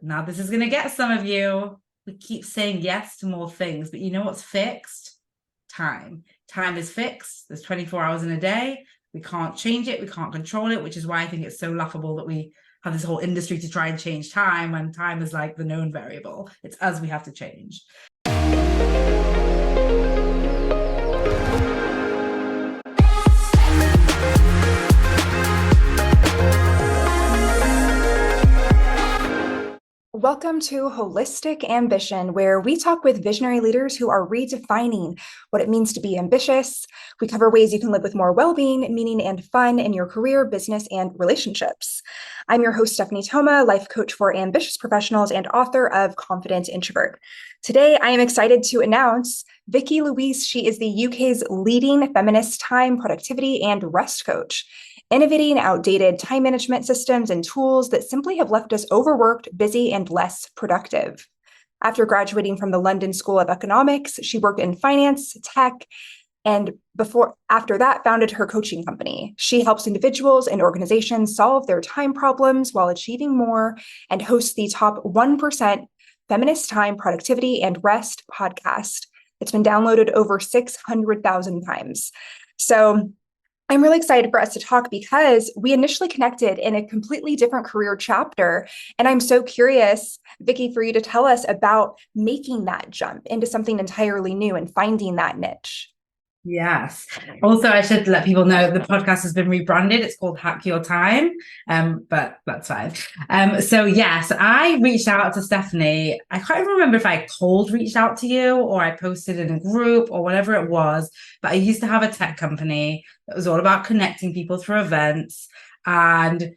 Now, this is going to get some of you. We keep saying yes to more things, but you know what's fixed? Time. Time is fixed. There's 24 hours in a day. We can't change it. We can't control it, which is why I think it's so laughable that we have this whole industry to try and change time when time is like the known variable. It's us we have to change. Welcome to Holistic Ambition, where we talk with visionary leaders who are redefining what it means to be ambitious. We cover ways you can live with more well-being, meaning, and fun in your career, business, and relationships. I'm your host, Stephanie Thoma, life coach for ambitious professionals and author of Confident Introvert. Today, I am excited to announce Vikki Louise. She is the UK's leading feminist time, productivity, and rest coach, innovating outdated time management systems and tools that simply have left us overworked, busy, and less productive. After graduating from the London School of Economics, she worked in finance, tech, and after that, founded her coaching company. She helps individuals and organizations solve their time problems while achieving more, and hosts the top 1% Feminist Time, Productivity, and Rest podcast. It's been downloaded over 600,000 times. So I'm really excited for us to talk because we initially connected in a completely different career chapter. And I'm so curious, Vikki, for you to tell us about making that jump into something entirely new and finding that niche. Yes. Also, I should let people know the podcast has been rebranded. It's called Hack Your Time, but that's fine. So yes, I reached out to Stephanie. I can't even remember if I reached out to you or I posted in a group or whatever it was, but I used to have a tech company that was all about connecting people through events. And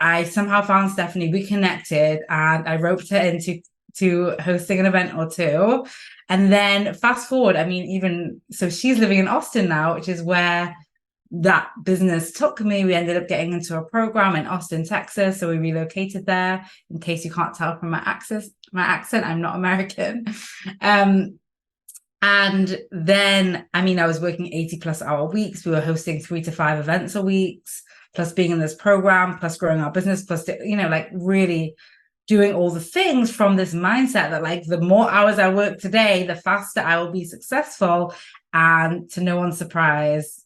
I somehow found Stephanie, we connected, and I roped her into hosting an event or two. And then fast forward, I mean, even so, she's living in Austin now, which is where that business took me. We ended up getting into a program in Austin, Texas. So we relocated there. In case you can't tell from my accent, I'm not American. And then, I mean, I was working 80+ hour weeks. We were hosting 3 to 5 events a week, plus being in this program, plus growing our business, plus, like really doing all the things from this mindset that like the more hours I work today, the faster I will be successful. And to no one's surprise,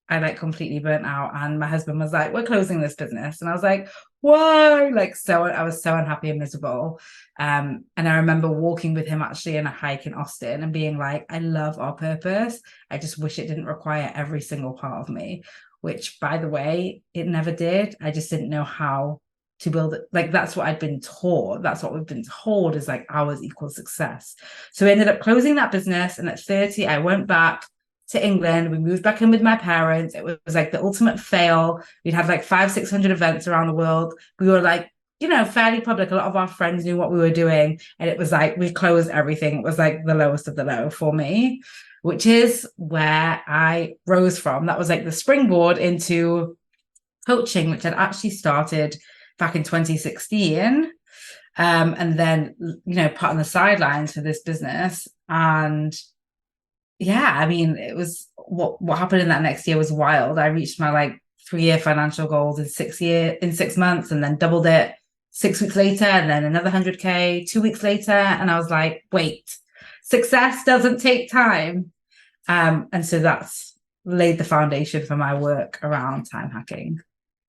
I like completely burnt out. And my husband was like, we're closing this business. And I was like, why? I was so unhappy and miserable. And I remember walking with him actually in a hike in Austin and being like, I love our purpose. I just wish it didn't require every single part of me, which by the way, it never did. I just didn't know how to build it. Like that's what I'd been taught. That's what we've been told is like hours equals success. So we ended up closing that business. And at 30, I went back to England. We moved back in with my parents. It was like the ultimate fail. We'd had like 500-600 events around the world. We were like, fairly public. A lot of our friends knew what we were doing. And it was like, we closed everything. It was like the lowest of the low for me, which is where I rose from. That was like the springboard into coaching, which I'd actually started back in 2016, and then put on the sidelines for this business. And yeah, I mean, it was what happened in that next year was wild. I reached my like 3-year financial goals in 6 months, and then doubled it 6 weeks later, and then another 100K 2 weeks later. And I was like, wait, success doesn't take time. And so that's laid the foundation for my work around time hacking.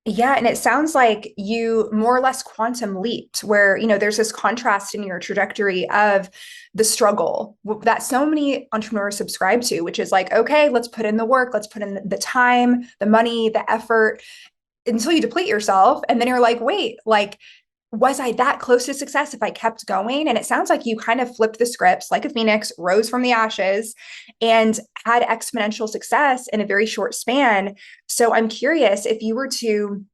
Yeah, and it sounds like you more or less quantum leaped where, there's this contrast in your trajectory of the struggle that so many entrepreneurs subscribe to, which is like, okay, let's put in the work, let's put in the time, the money, the effort until you deplete yourself. And then you're like, wait, like, was I that close to success if I kept going? And it sounds like you kind of flipped the scripts like a phoenix, rose from the ashes, and had exponential success in a very short span. So I'm curious if you were to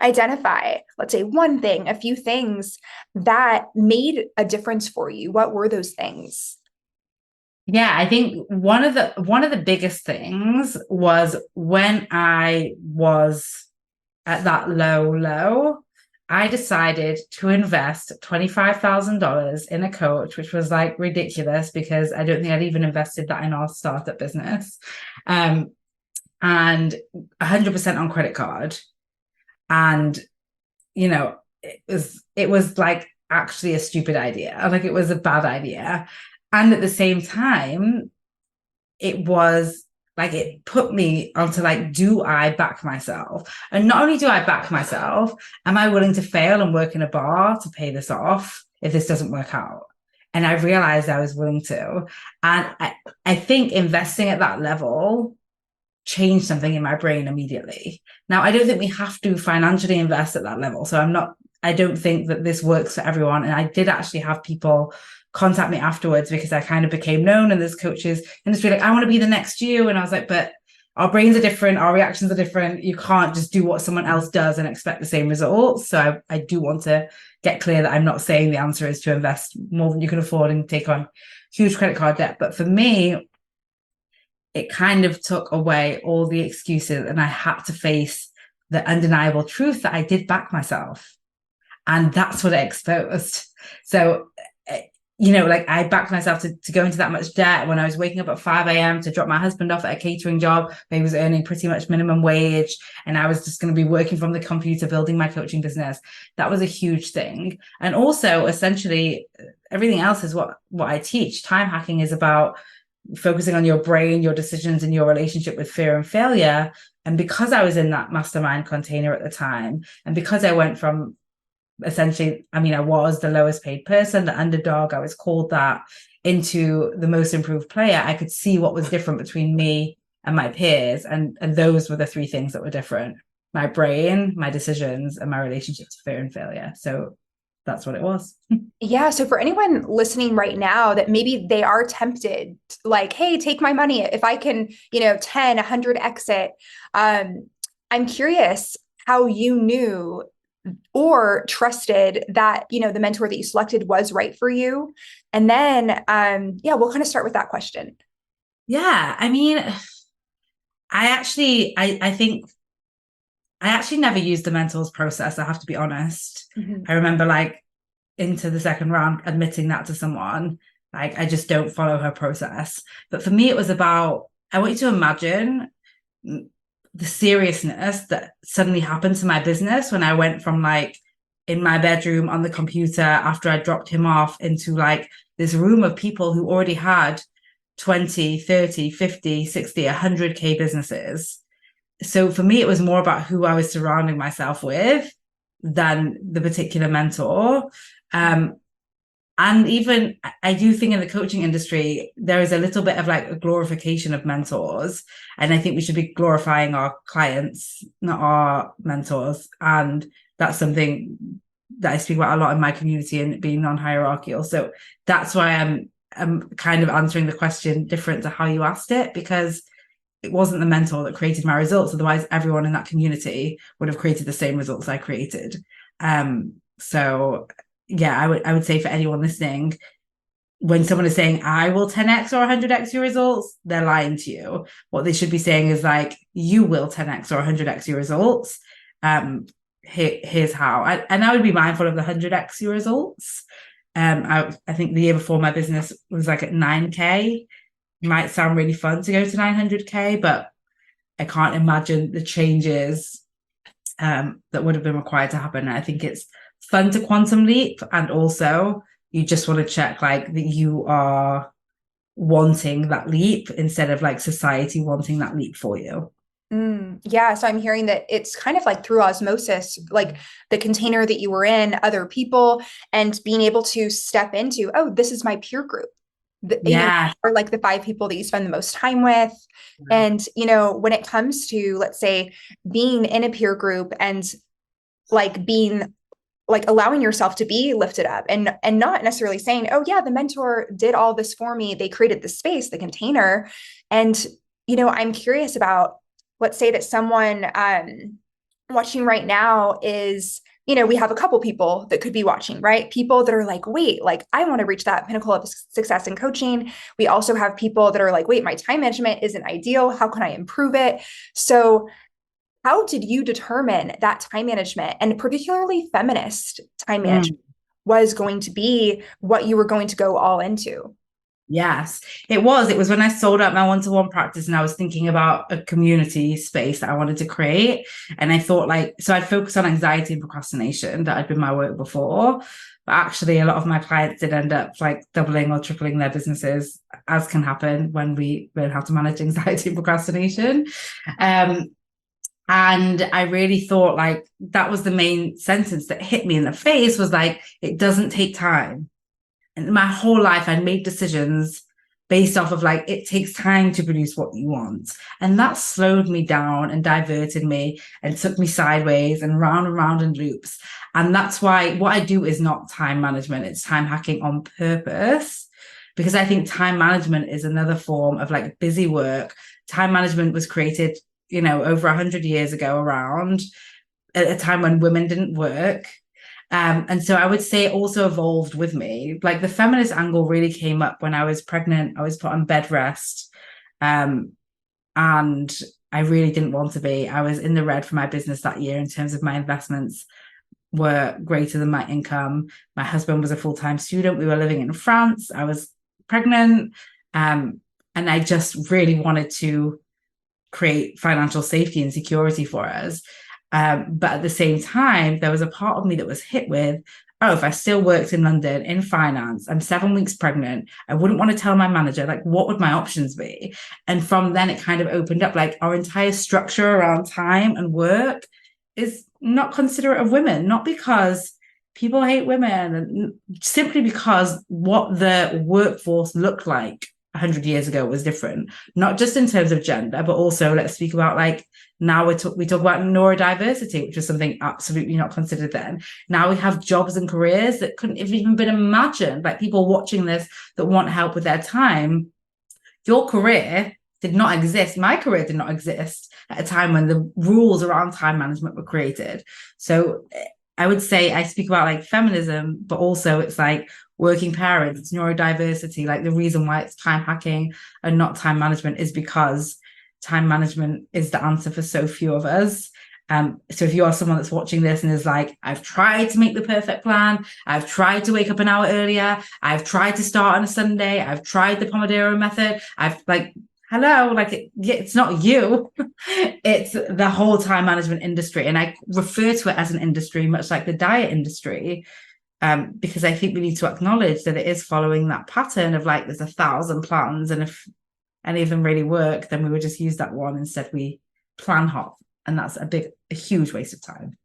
identify, let's say one thing, a few things that made a difference for you. What were those things? Yeah, I think one of the biggest things was when I was at that low, I decided to invest $25,000 in a coach, which was like ridiculous because I don't think I'd even invested that in our startup business. And 100% on credit card. And, it was like actually a stupid idea. Like it was a bad idea. And at the same time, it was like it put me onto like, do I back myself? And not only do I back myself, am I willing to fail and work in a bar to pay this off if this doesn't work out? And I realized I was willing to. And I think investing at that level changed something in my brain immediately. Now, I don't think we have to financially invest at that level. So I don't think that this works for everyone. And I did actually have people contact me afterwards because I kind of became known and there's coaches and it's like, I want to be the next you. And I was like, but our brains are different, our reactions are different. You can't just do what someone else does and expect the same results. So I do want to get clear that I'm not saying the answer is to invest more than you can afford and take on huge credit card debt. But for me, it kind of took away all the excuses and I had to face the undeniable truth that I did back myself. And that's what it exposed. So, like I backed myself to go into that much debt when I was waking up at 5 a.m. to drop my husband off at a catering job where he was earning pretty much minimum wage. And I was just going to be working from the computer, building my coaching business. That was a huge thing. And also, essentially, everything else is what I teach. Time hacking is about focusing on your brain, your decisions, and your relationship with fear and failure. And because I was in that mastermind container at the time, and because I went from essentially, I was the lowest paid person, the underdog, I was called that, into the most improved player, I could see what was different between me and my peers. And those were the three things that were different: my brain, my decisions, and my relationship to fear and failure. So that's what it was. Yeah. So for anyone listening right now that maybe they are tempted, like, hey, take my money if I can, 10, 100 exit. I'm curious how you knew or trusted that, the mentor that you selected was right for you. And then, we'll kind of start with that question. Yeah. I think I actually never used the mentors process. I have to be honest. Mm-hmm. I remember like into the second round admitting that to someone, like I just don't follow her process. But for me, it was about, I want you to imagine the seriousness that suddenly happened to my business when I went from like in my bedroom on the computer after I dropped him off into like this room of people who already had 20, 30, 50, 60, 100K businesses. So for me, it was more about who I was surrounding myself with than the particular mentor. And even I do think in the coaching industry, there is a little bit of like a glorification of mentors. And I think we should be glorifying our clients, not our mentors. And that's something that I speak about a lot in my community and being non-hierarchical. So that's why I'm kind of answering the question different to how you asked it, because it wasn't the mentor that created my results. Otherwise, everyone in that community would have created the same results I created. So yeah, I would say for anyone listening, when someone is saying, I will 10x or 100x your results, they're lying to you. What they should be saying is like, you will 10x or 100x your results. Here's how. And I would be mindful of the 100x your results. I think the year before my business was like at 9K. Might sound really fun to go to 900K, but I can't imagine the changes that would have been required to happen. And I think it's fun to quantum leap, and also you just want to check like that you are wanting that leap instead of like society wanting that leap for you. Yeah. So I'm hearing that it's kind of like through osmosis, like the container that you were in, other people, and being able to step into, oh, this is my peer group. Or like the 5 people that you spend the most time with. And, when it comes to, let's say, being in a peer group and like being like allowing yourself to be lifted up and not necessarily saying, oh yeah, the mentor did all this for me. They created the space, the container. And, I'm curious about, let's say that someone watching right now is, we have a couple people that could be watching, right? People that are like, wait, like I want to reach that pinnacle of success in coaching. We also have people that are like, wait, my time management isn't ideal. How can I improve it? So how did you determine that time management, and particularly feminist time management, was going to be what you were going to go all into? Yes, it was. It was when I sold out my one-to-one practice and I was thinking about a community space that I wanted to create. And I thought like, so I'd focus on anxiety and procrastination that had been my work before. But actually a lot of my clients did end up like doubling or tripling their businesses, as can happen when we learn how to manage anxiety and procrastination. Um, and I really thought like that was the main sentence that hit me in the face was like, it doesn't take time. And my whole life I'd made decisions based off of like it takes time to produce what you want, and that slowed me down and diverted me and took me sideways and round in loops. And that's why what I do is not time management, it's time hacking on purpose, because I think time management is another form of like busy work. Time management was created, you know, over 100 years ago, around at a time when women didn't work. And so I would say it also evolved with me. Like the feminist angle really came up when I was pregnant. I was put on bed rest. And I really didn't want to be. I was in the red for my business that year in terms of my investments were greater than my income. My husband was a full-time student. We were living in France. I was pregnant. And I just really wanted to create financial safety and security for us. But at the same time, there was a part of me that was hit with, oh, if I still worked in London in finance, I'm 7 weeks pregnant, I wouldn't want to tell my manager, like, what would my options be? And from then it kind of opened up, like our entire structure around time and work is not considerate of women, not because people hate women, and simply because what the workforce looked like 100 years ago was different, not just in terms of gender, but also let's speak about like now we talk about neurodiversity, which was something absolutely not considered then. Now we have jobs and careers that couldn't have even been imagined, like people watching this that want help with their time. Your career did not exist. My career did not exist at a time when the rules around time management were created. So I would say I speak about like feminism, but also it's like working parents, it's neurodiversity. Like the reason why it's time hacking and not time management is because time management is the answer for so few of us. So if you are someone that's watching this and is like, I've tried to make the perfect plan, I've tried to wake up an hour earlier, I've tried to start on a Sunday, I've tried the Pomodoro method, I've like, hello, like it's not you, it's the whole time management industry. And I refer to it as an industry, much like the diet industry, because I think we need to acknowledge that it is following that pattern of like, there's 1,000 plans. And if any of them really work, then we would just use that one. Instead, we plan hop. And that's a huge waste of time.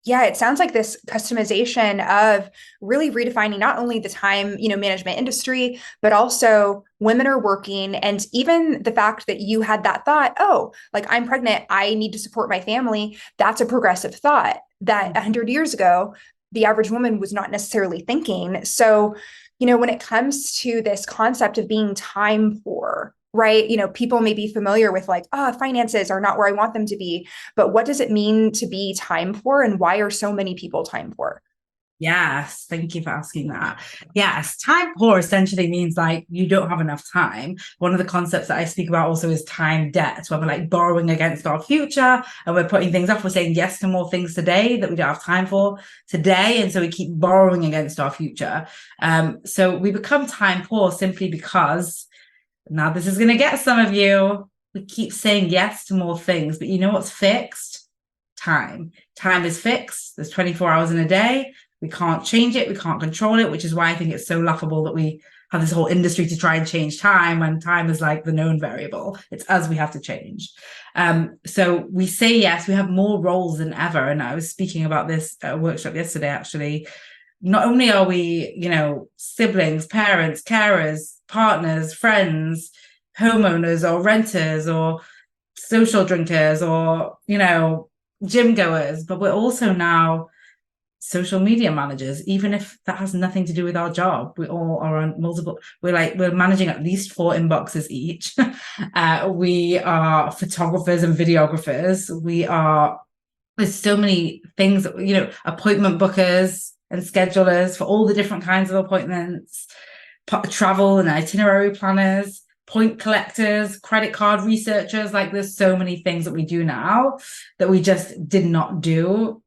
Yeah, it sounds like this customization of really redefining not only the time, management industry, but also women are working. And even the fact that you had that thought, oh, like I'm pregnant, I need to support my family. That's a progressive thought that 100 years ago, the average woman was not necessarily thinking. So, when it comes to this concept of being time poor, right? People may be familiar with like, finances are not where I want them to be. But what does it mean to be time poor, and why are so many people time poor? Yes, thank you for asking that. Yes, time poor essentially means like you don't have enough time. One of the concepts that I speak about also is time debt, where we're like borrowing against our future and we're putting things off. We're saying yes to more things today that we don't have time for today. And so we keep borrowing against our future. So we become time poor simply because, now this is going to get some of you, we keep saying yes to more things, but you know what's fixed? Time. Time is fixed. There's 24 hours in a day. We can't change it. We can't control it, which is why I think it's so laughable that we have this whole industry to try and change time when time is like the known variable. It's us we have to change. So we say yes, we have more roles than ever. And I was speaking about this at a workshop yesterday, actually. Not only are we, siblings, parents, carers, partners, friends, homeowners or renters or social drinkers or, gym goers, but we're also now social media managers, even if that has nothing to do with our job. We all are on multiple, we're managing at least 4 inboxes each. We are photographers and videographers. There's so many things, appointment bookers and schedulers for all the different kinds of appointments, travel and itinerary planners, point collectors, credit card researchers. Like there's so many things that we do now that we just did not do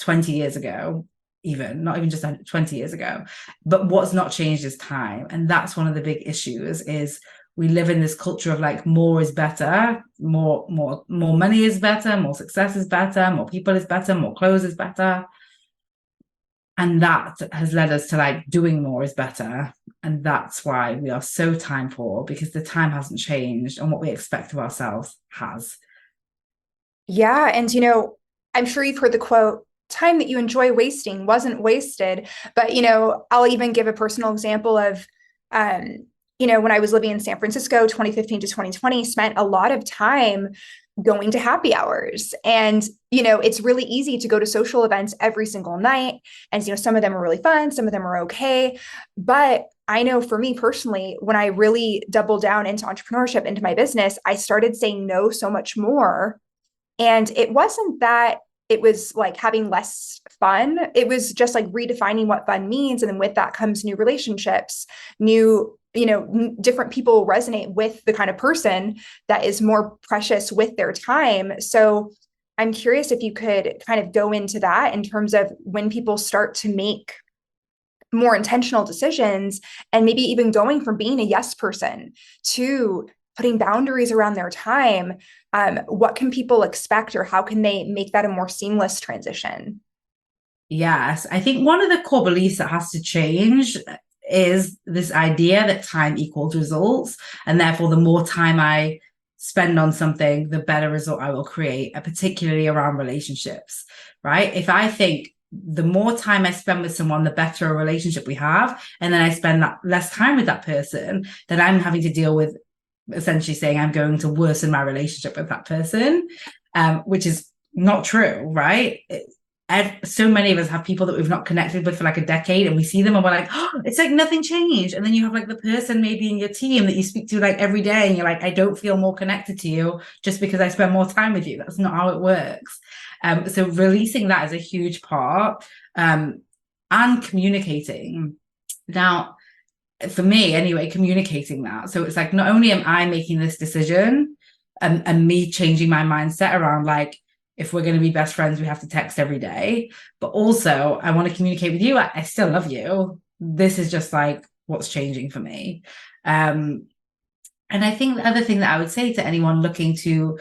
20 years ago. even not even just 20 years ago. But what's not changed is time. And that's one of the big issues is we live in this culture of like more is better, more money is better, more success is better, more people is better, more clothes is better. And that has led us to like doing more is better. And that's why we are so time poor, because the time hasn't changed and what we expect of ourselves has. Yeah. And, you know, I'm sure you've heard the quote, time that you enjoy wasting wasn't wasted. But, you know, I'll even give a personal example of, you know, when I was living in San Francisco, 2015 to 2020, spent a lot of time going to happy hours. And, you know, it's really easy to go to social events every single night. And, you know, some of them are really fun, some of them are okay. But I know for me personally, when I really doubled down into entrepreneurship, into my business, I started saying no so much more. And it wasn't that it was like having less fun. It was just like redefining what fun means. And then with that comes new relationships, new, you know, different people resonate with the kind of person that is more precious with their time. So I'm curious if you could kind of go into that in terms of when people start to make more intentional decisions and maybe even going from being a yes person to putting boundaries around their time. What can people expect, or how can they make that a more seamless transition? Yes, I think one of the core beliefs that has to change is this idea that time equals results. And therefore, the more time I spend on something, the better result I will create, particularly around relationships, right? If I think the more time I spend with someone, the better a relationship we have, and then I spend that less time with that person, then I'm having to deal with essentially saying I'm going to worsen my relationship with that person, which is not true, right? So many of us have people that we've not connected with for like a decade, and we see them and we're like, oh, it's like nothing changed. And then you have like the person maybe in your team that you speak to like every day, and you're like, I don't feel more connected to you just because I spend more time with you. That's not how it works. So releasing that is a huge part, and communicating. Now, for me anyway, communicating that. So it's like, not only am I making this decision and me changing my mindset around like, if we're going to be best friends, we have to text every day. But also, I want to communicate with you. I still love you. This is just like what's changing for me. And I think the other thing that I would say to anyone looking to,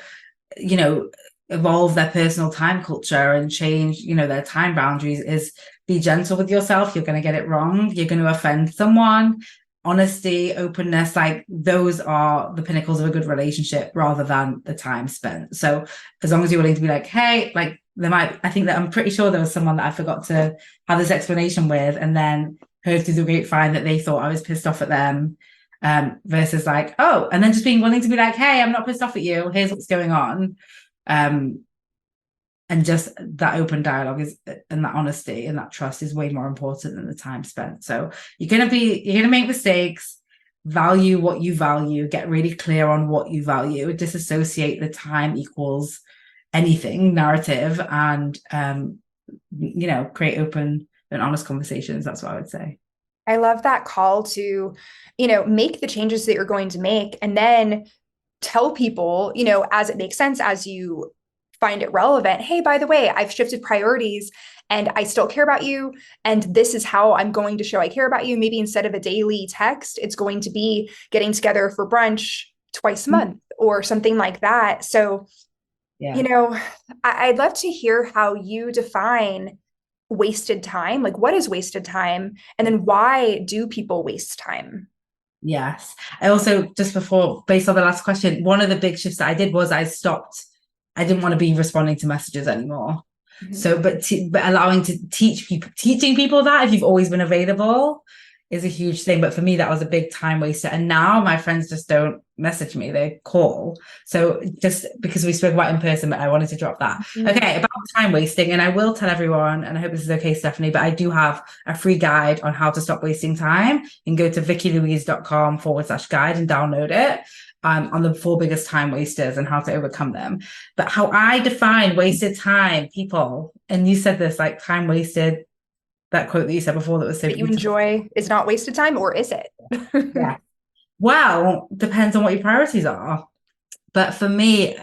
you know, evolve their personal time culture and change, you know, their time boundaries is be gentle with yourself. You're going to get it wrong. You're going to offend someone. Honesty, openness, like those are the pinnacles of a good relationship rather than the time spent. So as long as you're willing to be like, hey, like I think that I'm pretty sure there was someone that I forgot to have this explanation with, and then heard through the grapevine that they thought I was pissed off at them, versus like, oh, and then just being willing to be like, hey, I'm not pissed off at you. Here's what's going on. And just that open dialogue is, and that honesty and that trust is way more important than the time spent. So you're gonna make mistakes, value what you value, get really clear on what you value, disassociate the time equals anything narrative, and you know, create open and honest conversations. That's what I would say. I love that call to, you know, make the changes that you're going to make and then tell people, you know, as it makes sense, as you find it relevant, hey, by the way, I've shifted priorities and I still care about you. And this is how I'm going to show I care about you. Maybe instead of a daily text, it's going to be getting together for brunch twice a month or something like that. So, Yeah. you know, I'd love to hear how you define wasted time. Like, what is wasted time? And then why do people waste time? Yes. I also, just before, based on the last question, one of the big shifts that I did was I didn't want to be responding to messages anymore. Mm-hmm. So, but allowing to teaching people that if you've always been available is a huge thing. But for me, that was a big time waster. And now my friends just don't message me, they call. So just because we spoke about in person, but I wanted to drop that. Mm-hmm. Okay, about time wasting. And I will tell everyone, and I hope this is okay, Stephanie, but I do have a free guide on how to stop wasting time. You can go to vikkilouise.com/guide and download it. On the 4 biggest time wasters and how to overcome them. But how I define wasted time, people, and you said this, like time wasted, that quote that you said before that was so that you enjoy is not wasted time, or is it? Yeah. Well, depends on what your priorities are. But for me,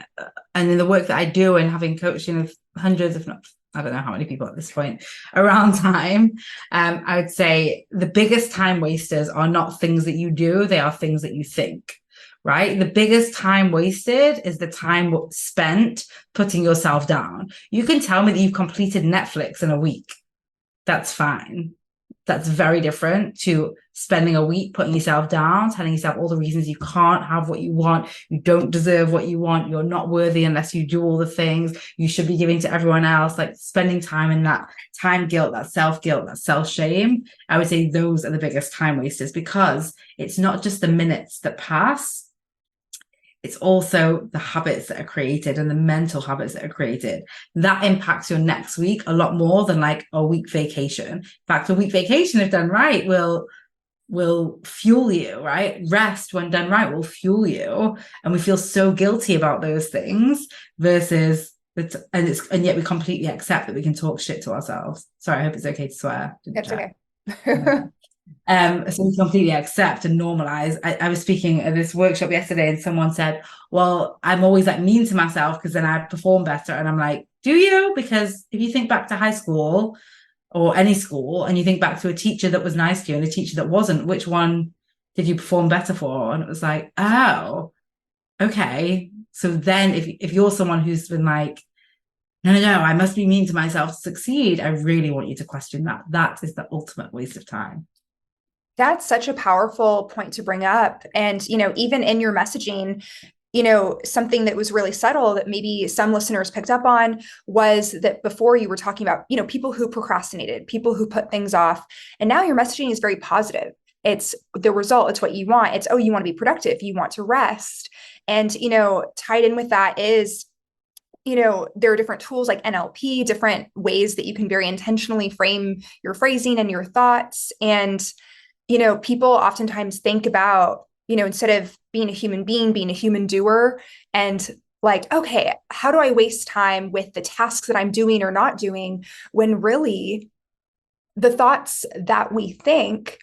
and in the work that I do and having coaching of hundreds, if not I don't know how many people at this point around time. I would say the biggest time wasters are not things that you do, they are things that you think, right? The biggest time wasted is the time spent putting yourself down. You can tell me that you've completed Netflix in a week. That's fine. That's very different to spending a week putting yourself down, telling yourself all the reasons you can't have what you want, you don't deserve what you want, you're not worthy unless you do all the things you should be giving to everyone else. Like spending time in that time guilt, that self-guilt, that self-shame. I would say those are the biggest time wasters, because it's not just the minutes that pass, it's also the habits that are created and the mental habits that are created. That impacts your next week a lot more than like a week vacation. In fact, a week vacation, if done right, will fuel you, right? Rest, when done right, will fuel you. And we feel so guilty about those things versus and yet we completely accept that we can talk shit to ourselves. Sorry, I hope it's okay to swear. That's okay. So we completely accept and normalize. I was speaking at this workshop yesterday and someone said, well, I'm always like mean to myself because then I perform better. And I'm like, do you? Because if you think back to high school or any school and you think back to a teacher that was nice to you and a teacher that wasn't, which one did you perform better for? And it was like, oh, okay. So then if you're someone who's been like, no, I must be mean to myself to succeed, I really want you to question that. That is the ultimate waste of time. That's such a powerful point to bring up. And, even in your messaging, something that was really subtle that maybe some listeners picked up on was that before you were talking about, people who procrastinated, people who put things off. And now your messaging is very positive. It's the result. It's what you want. It's, oh, you want to be productive. You want to rest. And, tied in with that is, there are different tools like NLP, different ways that you can very intentionally frame your phrasing and your thoughts. And people oftentimes think about, instead of being a human being, being a human doer, and like, okay, how do I waste time with the tasks that I'm doing or not doing, when really the thoughts that we think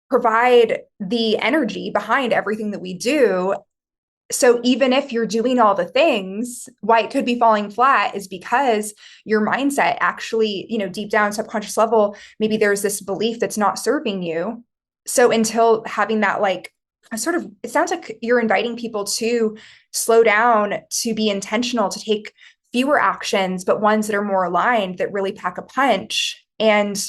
provide the energy behind everything that we do. So even if you're doing all the things, why it could be falling flat is because your mindset actually, deep down subconscious level, maybe there's this belief that's not serving you. So until having that, like, sort of, it sounds like you're inviting people to slow down, to be intentional, to take fewer actions, but ones that are more aligned, that really pack a punch. And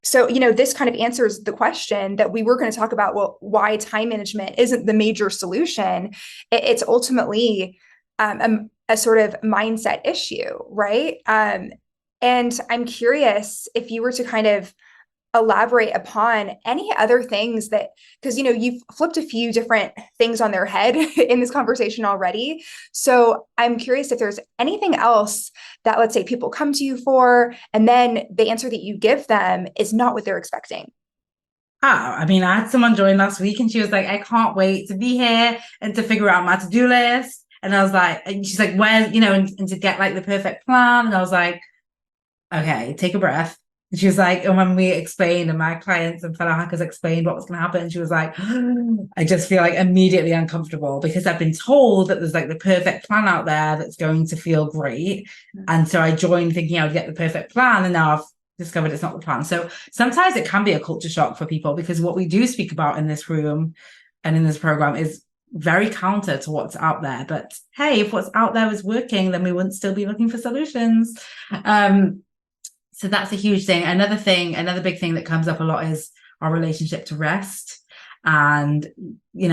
so, this kind of answers the question that we were going to talk about, well, why time management isn't the major solution. It's ultimately a sort of mindset issue, right? And I'm curious if you were to kind of elaborate upon any other things that, because, you've flipped a few different things on their head in this conversation already. So I'm curious if there's anything else that, let's say, people come to you for, and then the answer that you give them is not what they're expecting. I had someone join last week and she was like, I can't wait to be here and to figure out my to-do list. And I was like, and she's like, where, and to get like the perfect plan. And I was like, okay, take a breath. And she was like, and when we explained, and my clients and fellow hackers explained what was going to happen, she was like, I just feel like immediately uncomfortable because I've been told that there's like the perfect plan out there that's going to feel great. And so I joined thinking I would get the perfect plan, and now I've discovered it's not the plan. So sometimes it can be a culture shock for people, because what we do speak about in this room and in this program is very counter to what's out there. But hey, if what's out there was working, then we wouldn't still be looking for solutions. So that's a huge thing. Another big thing that comes up a lot is our relationship to rest, and,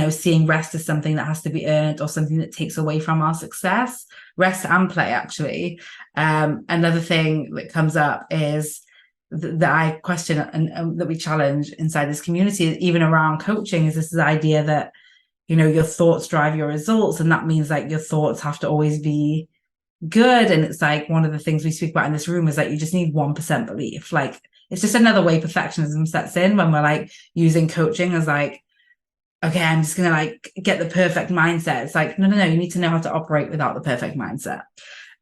seeing rest as something that has to be earned or something that takes away from our success. Rest and play, actually. Another thing that comes up is that I question and that we challenge inside this community, even around coaching, is this idea that, your thoughts drive your results. And that means like your thoughts have to always be good. And it's like one of the things we speak about in this room is that you just need 1% belief. Like, it's just another way perfectionism sets in when we're like using coaching as like, okay, I'm just gonna like get the perfect mindset. It's like, no, you need to know how to operate without the perfect mindset.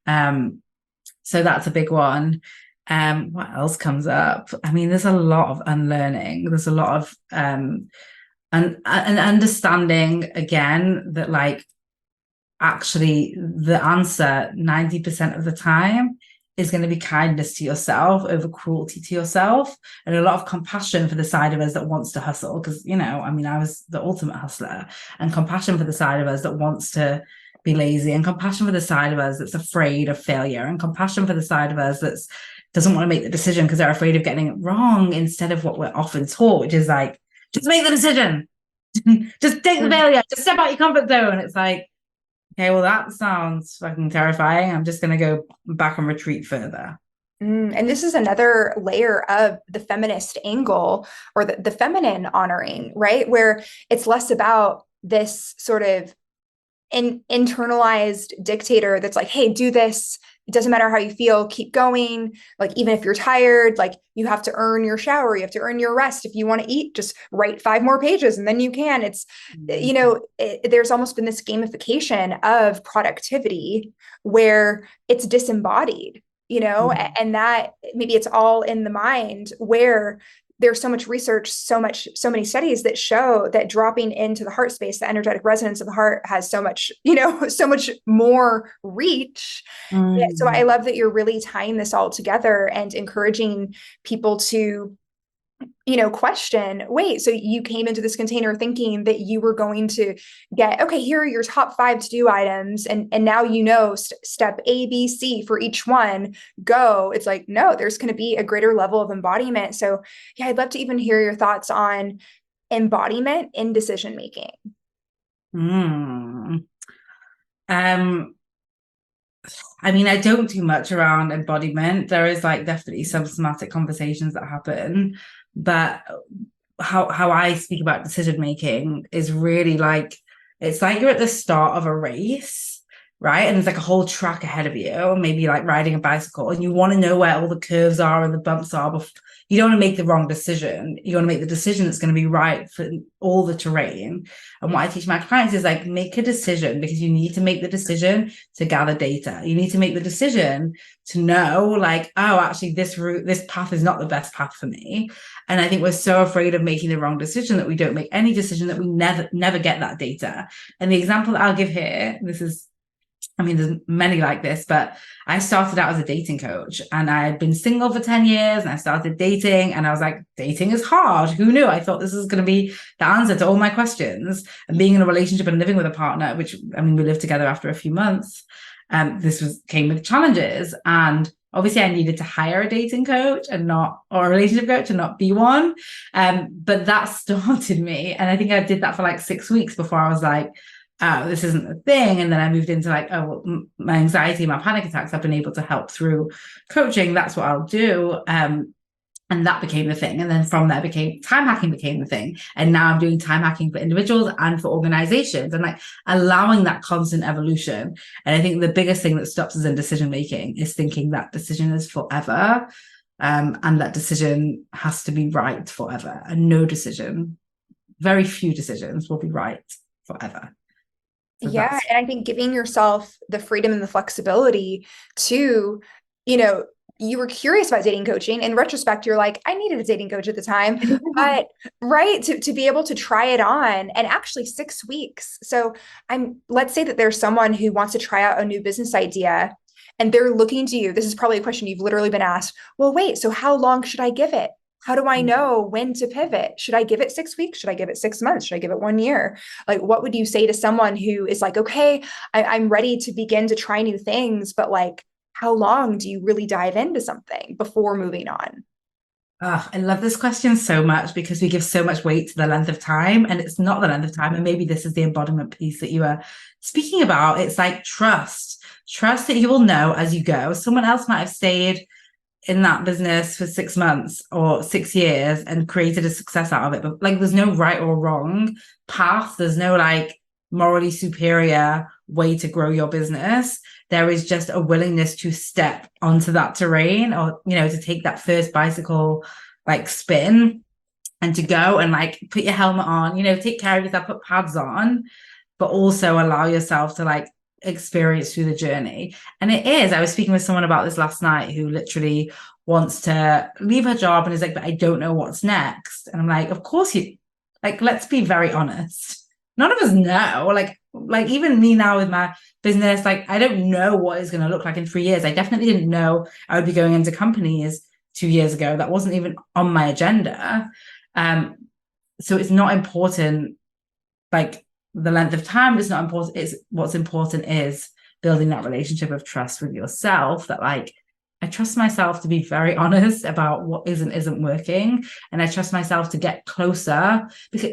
So that's a big one. What else comes up? There's a lot of unlearning. There's a lot of and understanding again that like, actually the answer 90% of the time is going to be kindness to yourself over cruelty to yourself, and a lot of compassion for the side of us that wants to hustle. Because, I mean, I was the ultimate hustler, and compassion for the side of us that wants to be lazy, and compassion for the side of us that's afraid of failure, and compassion for the side of us that's doesn't want to make the decision because they're afraid of getting it wrong, instead of what we're often taught, which is like, just make the decision. Just take the failure, just step out your comfort zone. It's like, okay, well, that sounds fucking terrifying. I'm just going to go back and retreat further. And this is another layer of the feminist angle, or the feminine honoring, right? Where it's less about this sort of internalized dictator that's like, hey, do this. It doesn't matter how you feel, keep going. Like, even if you're tired, like, you have to earn your shower, you have to earn your rest. If you want to eat, just write 5 more pages and then you can. It's, there's almost been this gamification of productivity where it's disembodied, and that maybe it's all in the mind, where there's so much research, so many studies that show that dropping into the heart space, the energetic resonance of the heart, has so much, so much more reach. Yeah, so I love that you're really tying this all together and encouraging people to, question, wait, so you came into this container thinking that you were going to get, okay, here are your top 5 to-do items. And now, step A, B, C for each one, go. It's like, no, there's going to be a greater level of embodiment. So yeah, I'd love to even hear your thoughts on embodiment in decision-making. I mean, I don't do much around embodiment. There is like definitely some somatic conversations that happen, but how I speak about decision making is really like, it's like you're at the start of a race, right? And there's like a whole track ahead of you, maybe like riding a bicycle, and you want to know where all the curves are and the bumps are. You don't want to make the wrong decision. You want to make the decision that's going to be right for all the terrain. And what I teach my clients is like, make a decision, because you need to make the decision to gather data. You need to make the decision to know, like, oh, actually this path is not the best path for me. And I think we're so afraid of making the wrong decision that we don't make any decision, that we never get that data. And the example that I'll give here, there's many like this, but I started out as a dating coach, and I had been single for 10 years, and I started dating, and I was like, dating is hard. Who knew? I thought this was going to be the answer to all my questions. And being in a relationship and living with a partner, which, we lived together after a few months, came with challenges. And obviously I needed to hire a dating coach or a relationship coach, and not be one. But that started me. And I think I did that for like 6 weeks before I was like, oh, this isn't a thing. And then I moved into like, oh, well, my anxiety, my panic attacks, I've been able to help through coaching. That's what I'll do. And that became the thing. And then from there time hacking became the thing. And now I'm doing time hacking for individuals and for organizations, and like allowing that constant evolution. And I think the biggest thing that stops us in decision making is thinking that decision is forever. And that decision has to be right forever. And very few decisions will be right forever. So yeah. And I think giving yourself the freedom and the flexibility to, you were curious about dating coaching. In retrospect, you're like, I needed a dating coach at the time, but right. To be able to try it on, and actually 6 weeks. So let's say that there's someone who wants to try out a new business idea, and they're looking to you. This is probably a question you've literally been asked. Well, wait, so how long should I give it? How do I know when to pivot? Should I give it 6 weeks? Should I give it 6 months? Should I give it 1 year? Like, what would you say to someone who is like, okay, I'm ready to begin to try new things, but like, how long do you really dive into something before moving on? Oh, I love this question so much, because we give so much weight to the length of time, and it's not the length of time. And maybe this is the embodiment piece that you are speaking about. It's like trust that you will know as you go. Someone else might have stayed in that business for 6 months or 6 years and created a success out of it. But like, there's no right or wrong path. There's no like morally superior way to grow your business. There is just a willingness to step onto that terrain, or, to take that first bicycle like spin, and to go and like put your helmet on, take care of yourself, put pads on, but also allow yourself to like experience through the journey. And I was speaking with someone about this last night, who literally wants to leave her job and is like, but I don't know what's next. And I'm like, of course let's be very honest. None of us know. Like, like even me now with my business, like I don't know what it's going to look like in 3 years. I definitely didn't know I would be going into companies 2 years ago. That wasn't even on my agenda. So it's not important, like the length of time is not important. It's what's important is building that relationship of trust with yourself, that like I trust myself to be very honest about what isn't working. And I trust myself to get closer, because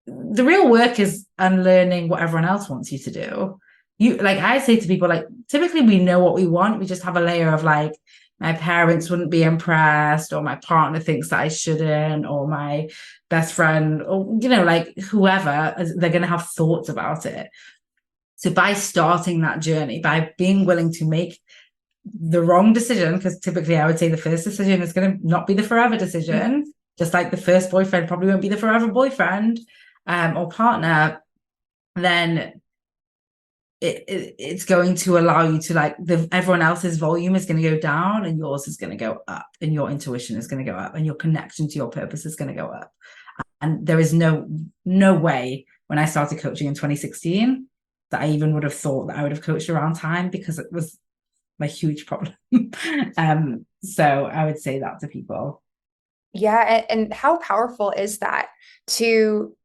the real work is unlearning what everyone else wants you to do. You, like I say to people, like typically we know what we want. We just have a layer of like, my parents wouldn't be impressed, or my partner thinks that I shouldn't, or my best friend, or like whoever, they're going to have thoughts about it. So by starting that journey, by being willing to make the wrong decision, because typically I would say the first decision is going to not be the forever decision, just like the first boyfriend probably won't be the forever boyfriend or partner, then it's going to allow you to, like, everyone else's volume is going to go down and yours is going to go up, and your intuition is going to go up, and your connection to your purpose is going to go up. And there is no way when I started coaching in 2016 that I even would have thought that I would have coached around time, because it was my huge problem. So I would say that to people. Yeah. And how powerful is that to,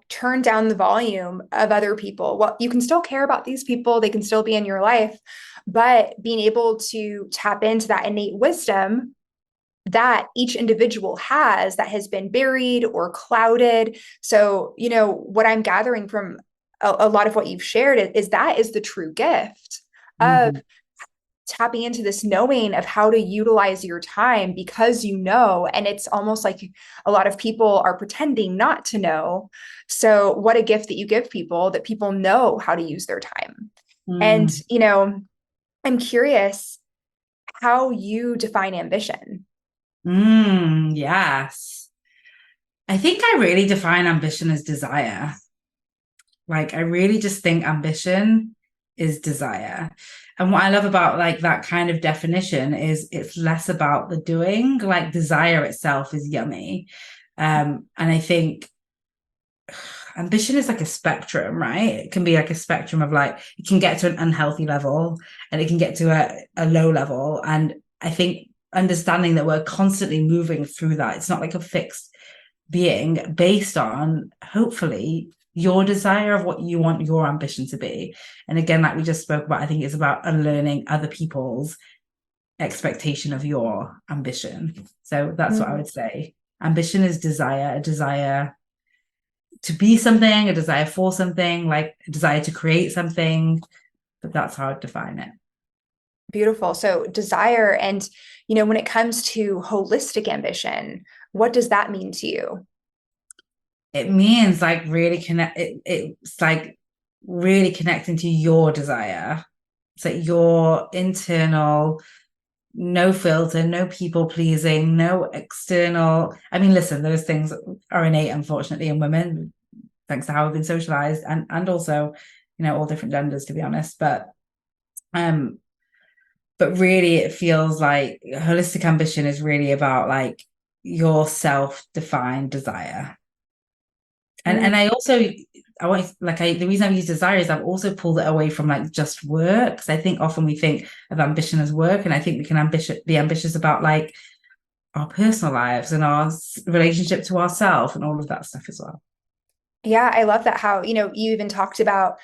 turn down the volume of other people? Well, you can still care about these people, they can still be in your life, but being able to tap into that innate wisdom that each individual has that has been buried or clouded. So, what I'm gathering from a lot of what you've shared is that is the true gift of tapping into this knowing of how to utilize your time, because and it's almost like a lot of people are pretending not to know. So what a gift that you give people, that people know how to use their time. And, I'm curious how you define ambition. Yes. I think I really define ambition as desire. Like, I really just think ambition is desire. And what I love about like that kind of definition is it's less about the doing. Like, desire itself is yummy. And I think ambition is like a spectrum, right? It can be like a spectrum of, like, it can get to an unhealthy level and it can get to a low level. And I think understanding that we're constantly moving through that, it's not like a fixed being based on, hopefully, your desire of what you want your ambition to be. And again, like we just spoke about, I think it's about unlearning other people's expectation of your ambition. So that's what I would say. Ambition is desire, a desire to be something, a desire for something, like a desire to create something. But that's how I define it. Beautiful. So desire, and, when it comes to holistic ambition, what does that mean to you? It means like really it's like really connecting to your desire. It's like your internal, no filter, no people pleasing, no external. I mean, listen, those things are innate, unfortunately, in women, thanks to how we've been socialized, and also, all different genders, to be honest. But really it feels like holistic ambition is really about like your self-defined desire. And I want, like, the reason I've used desire is I've also pulled it away from like just work, because I think often we think of ambition as work, and I think we can be ambitious about like our personal lives and our relationship to ourselves and all of that stuff as well. Yeah, I love that, how, you even talked about,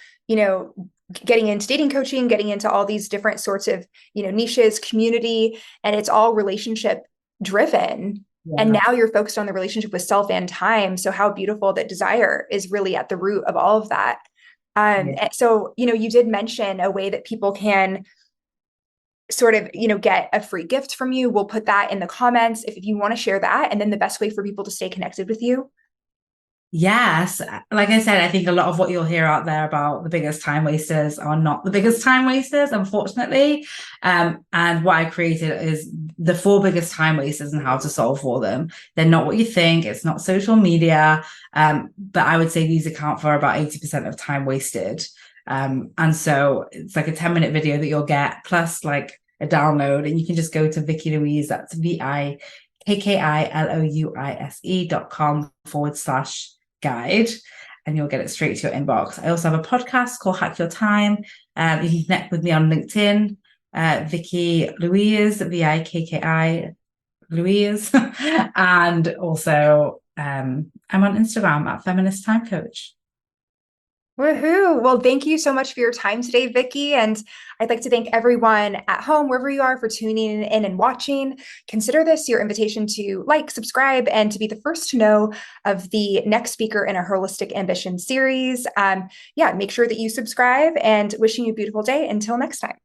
getting into dating coaching, getting into all these different sorts of, niches, community, and it's all relationship driven. Yeah. And now you're focused on the relationship with self and time. So how beautiful that desire is really at the root of all of that. So, you did mention a way that people can sort of, get a free gift from you. We'll put that in the comments if you want to share that. And then the best way for people to stay connected with you. Yes, like I said, I think a lot of what you'll hear out there about the biggest time wasters are not the biggest time wasters, unfortunately. And what I created is the 4 biggest time wasters and how to solve for them. They're not what you think. It's not social media. But I would say these account for about 80% of time wasted. And so it's like a 10-minute video that you'll get, plus like a download, and you can just go to Vikki Louise, that's VIKKILOUISE.com/guide. and you'll get it straight to your inbox. I also have a podcast called Hack Your Time. You can connect with me on LinkedIn, Vikki Louise, Vikki Louise. And also I'm on Instagram at Feminist Time Coach. Woohoo! Well, thank you so much for your time today, Vikki. And I'd like to thank everyone at home, wherever you are, for tuning in and watching. Consider this your invitation to like, subscribe, and to be the first to know of the next speaker in our Holistic Ambition series. Make sure that you subscribe, and wishing you a beautiful day. Until next time.